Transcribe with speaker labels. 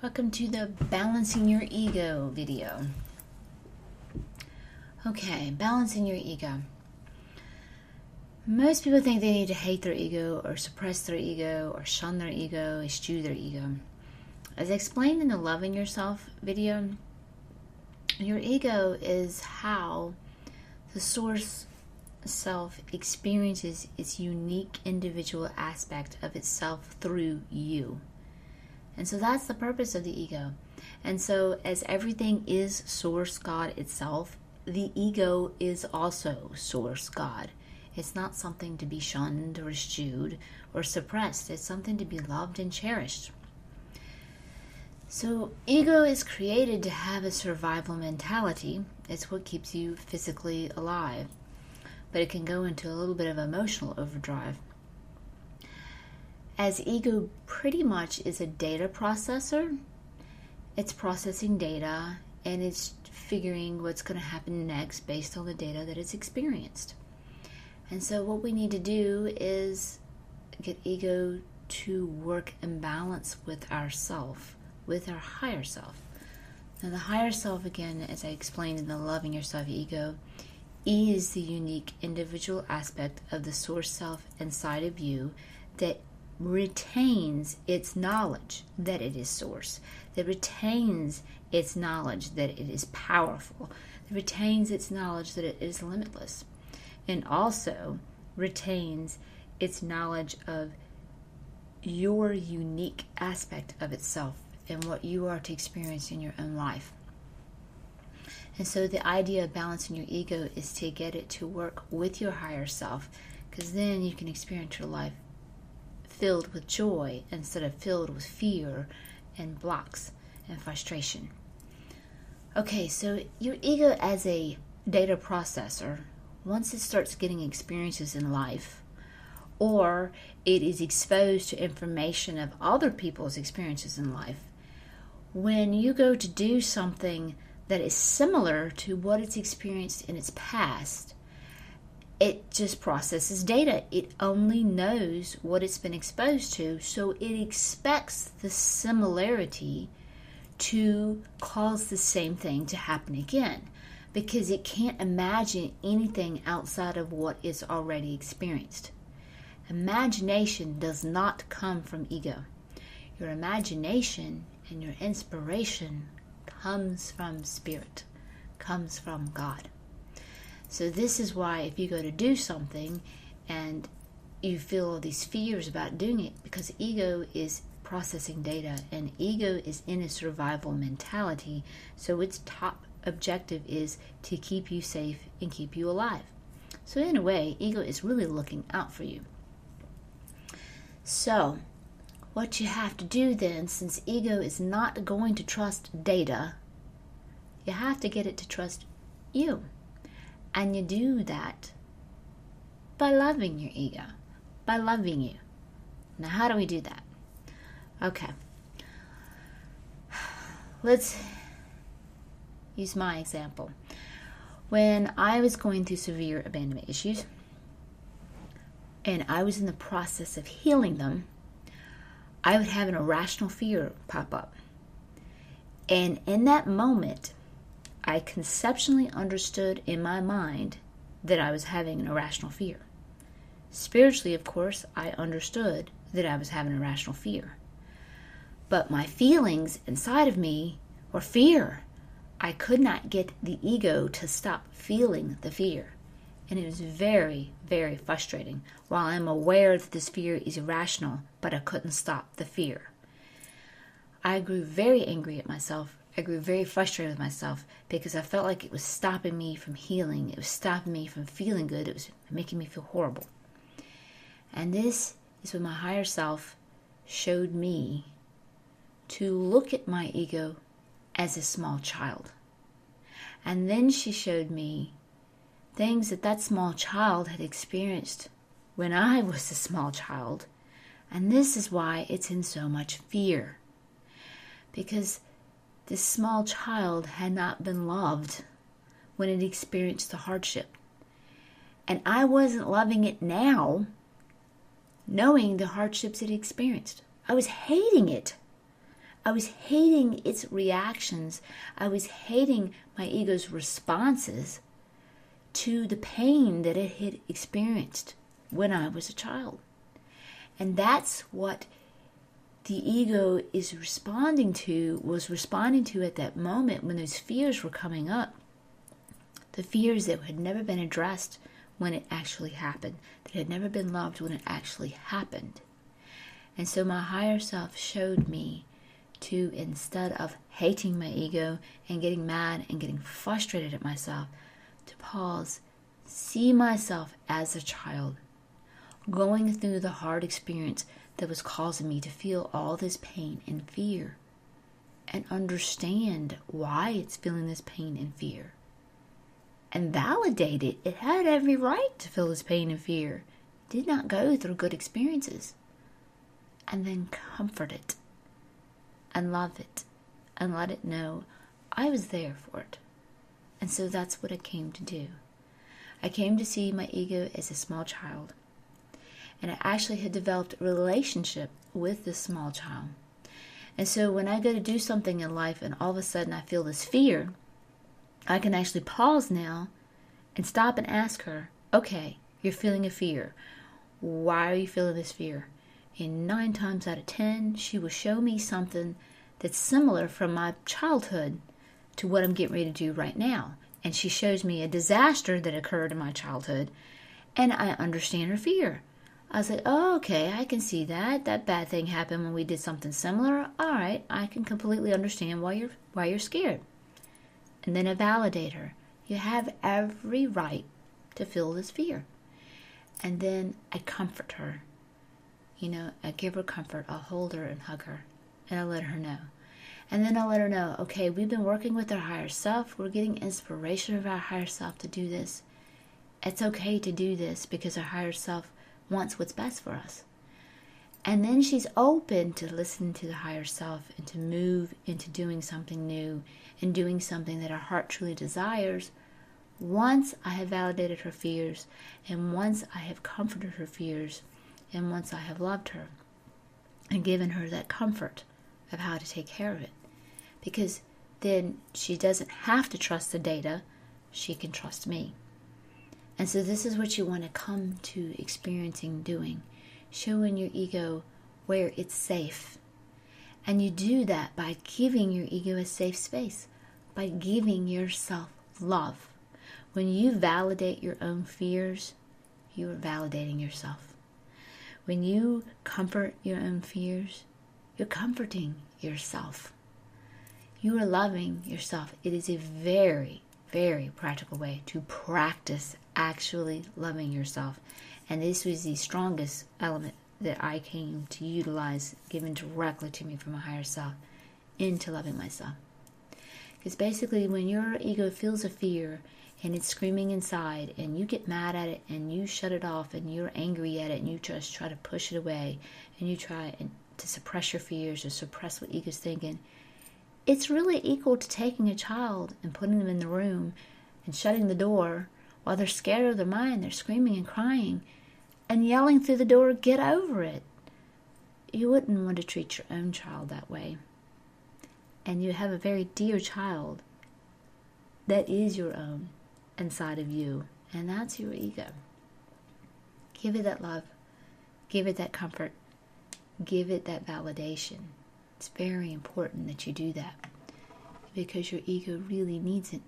Speaker 1: Welcome to the Balancing Your Ego video. Okay, balancing your ego. Most people think they need to hate their ego or suppress their ego or shun their ego, eschew their ego. As explained in the Loving Yourself video, your ego is how the source self experiences its unique individual aspect of itself through you. And so that's the purpose of the ego. And so as everything is Source God itself, the ego is also Source God. It's not something to be shunned or eschewed or suppressed. It's something to be loved and cherished. So ego is created to have a survival mentality. It's what keeps you physically alive. But it can go into a little bit of emotional overdrive. As ego pretty much is a data processor, it's processing data and it's figuring what's going to happen next based on the data that it's experienced. And so what we need to do is get ego to work in balance with ourself, with our higher self. Now the higher self, again, as I explained in the Loving Yourself ego, is the unique individual aspect of the source self inside of you that retains its knowledge that it is source, that retains its knowledge that it is powerful, that retains its knowledge that it is limitless, and also retains its knowledge of your unique aspect of itself and what you are to experience in your own life. And so the idea of balancing your ego is to get it to work with your higher self, because then you can experience your life filled with joy instead of filled with fear and blocks and frustration. Okay, so your ego as a data processor, once it starts getting experiences in life, or it is exposed to information of other people's experiences in life, when you go to do something that is similar to what it's experienced in its past, it just processes data. It only knows what it's been exposed to, so it expects the similarity to cause the same thing to happen again, because it can't imagine anything outside of what is already experienced. Imagination does not come from ego. Your imagination and your inspiration comes from Spirit, comes from God. So this is why if you go to do something and you feel all these fears about doing it, because ego is processing data and ego is in a survival mentality, so its top objective is to keep you safe and keep you alive. So in a way, ego is really looking out for you. So what you have to do then, since ego is not going to trust data, you have to get it to trust you. And you do that by loving your ego, by loving you. Now, how do we do that? Okay. Let's use my example. When I was going through severe abandonment issues, and I was in the process of healing them, I would have an irrational fear pop up. And in that moment, I conceptually understood in my mind that I was having an irrational fear. Spiritually, of course, I understood that I was having an irrational fear. But my feelings inside of me were fear. I could not get the ego to stop feeling the fear. And it was very, very frustrating. While I'm aware that this fear is irrational, but I couldn't stop the fear. I grew very angry at myself. I grew very frustrated with myself because I felt like it was stopping me from healing. It was stopping me from feeling good. It was making me feel horrible. And this is when my higher self showed me to look at my ego as a small child. And then she showed me things that small child had experienced when I was a small child. And this is why it's in so much fear. Because this small child had not been loved when it experienced the hardship. And I wasn't loving it now, knowing the hardships it experienced. I was hating it. I was hating its reactions. I was hating my ego's responses to the pain that it had experienced when I was a child. And that's what the ego was responding to at that moment when those fears were coming up. The fears that had never been addressed when it actually happened, that had never been loved when it actually happened. And so my higher self showed me to, instead of hating my ego and getting mad and getting frustrated at myself, to pause, see myself as a child, going through the hard experience that was causing me to feel all this pain and fear, and understand why it's feeling this pain and fear. And validate it. It had every right to feel this pain and fear. It did not go through good experiences. And then comfort it. And love it. And let it know I was there for it. And so that's what I came to do. I came to see my ego as a small child. And I actually had developed a relationship with this small child. And so when I go to do something in life and all of a sudden I feel this fear, I can actually pause now and stop and ask her, okay, you're feeling a fear. Why are you feeling this fear? And 9 times out of 10, she will show me something that's similar from my childhood to what I'm getting ready to do right now. And she shows me a disaster that occurred in my childhood, and I understand her fear. I was like, oh, okay, I can see that. That bad thing happened when we did something similar. All right, I can completely understand why you're scared. And then I validate her. You have every right to feel this fear. And then I comfort her. I give her comfort. I'll hold her and hug her. And I let her know. And then I let her know, okay, we've been working with our higher self. We're getting inspiration of our higher self to do this. It's okay to do this because our higher self wants what's best for us. And then she's open to listen to the higher self and to move into doing something new and doing something that her heart truly desires once I have validated her fears and once I have comforted her fears and once I have loved her and given her that comfort of how to take care of it. Because then she doesn't have to trust the data, she can trust me. And so this is what you want to come to experiencing doing. Showing your ego where it's safe. And you do that by giving your ego a safe space. By giving yourself love. When you validate your own fears, you are validating yourself. When you comfort your own fears, you're comforting yourself. You are loving yourself. It is a very, very practical way to practice actually loving yourself. And this was the strongest element that I came to utilize, given directly to me from a higher self, into loving myself. Because basically when your ego feels a fear and it's screaming inside and you get mad at it and you shut it off and you're angry at it and you just try to push it away and you try to suppress your fears or suppress what ego's thinking, it's really equal to taking a child and putting them in the room and shutting the door while they're scared of their mind, they're screaming and crying and yelling through the door, get over it. You wouldn't want to treat your own child that way. And you have a very dear child that is your own inside of you, and that's your ego. Give it that love, give it that comfort, give it that validation. It's very important that you do that because your ego really needs it.